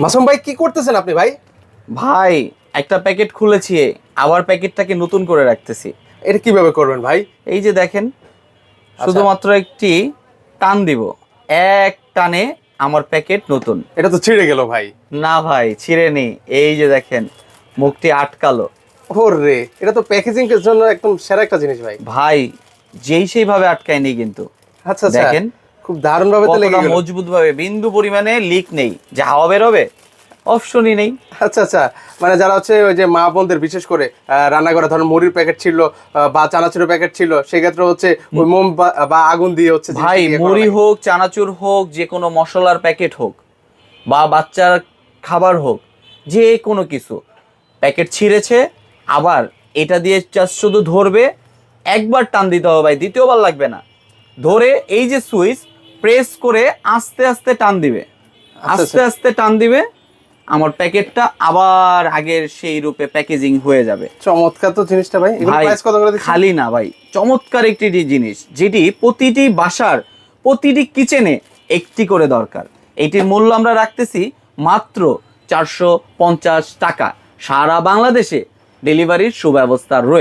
মাসুম ভাই, কি করতেছেন আপনি ভাই? ভাই, একটা প্যাকেট খুলেছি, আবার প্যাকেটটাকে নতুন করে রাখতেছি। এটা কিভাবে করবেন ভাই? এই যে দেখেন, আচ্ছা, শুধুমাত্র একটি টান দিব, এক টানে আমার প্যাকেট নতুন। এটা তো ছিঁড়ে গেল ভাই। না ভাই, ছিঁড়ে নি। এই যে দেখেন, মুখটি আটকালো। ওরে, এটা তো প্যাকেজিং এর জন্য একদম সেরা একটা জিনিস ভাই। ভাই, যেই সেইভাবে আটকায়নি কিন্তু। আচ্ছা আচ্ছা, দেখেন খুব দারুণ ভাবে তো লেগে কতটা গেল। মজবুত ভাবে, বিন্দু পরিমাণে লিক নেই যে হাওয়া বেরোবে, অপশনই নেই। আচ্ছা আচ্ছা, মানে যারা হচ্ছে ওই যে মা বোনদের বিশেষ করে রান্না করে ধরেন মুড়ির প্যাকেট ছিল বা চানাচুরের প্যাকেট ছিল, সেক্ষেত্রে হচ্ছে ওই মোম বা আগুন দিয়ে হচ্ছে ভাই, জিনিসটাকে ইয়ে করা মুড়ি লাগে। হোক, চানাচুর হোক, যে কোনো মশলার প্যাকেট হোক, বা বাচ্চার খাবার হোক, যে কোনো কিছু প্যাকেট ছিঁড়েছে, আবার এটা দিয়ে জাস্ট শুধু ধরবে, একবার টান দিতে হবে ভাই, দ্বিতীয়বার লাগবে না। ধরে এই যে সুইচ প্রেস করে আস্তে আস্তে টান দিবে, আচ্ছা আচ্ছা, আস্তে আস্তে টান দিবে, আমার প্যাকেটটা আবার আগের সেই রূপে প্যাকেজিং হয়ে যাবে। চমৎকার তো জিনিসটা ভাই। এগুলো ভাই, প্রাইস কত করে দিচ্ছেন? খালি না ভাই, চমৎকার একটি জিনিস, যেটি প্রতিটি বাসার প্রতিটি কিচেনে একটি করে দরকার। এইটির মূল্য আমরা রাখতেছি মাত্র 450 টাকা। সারা বাংলাদেশে ডেলিভারির সুব্যবস্থা রয়েছে।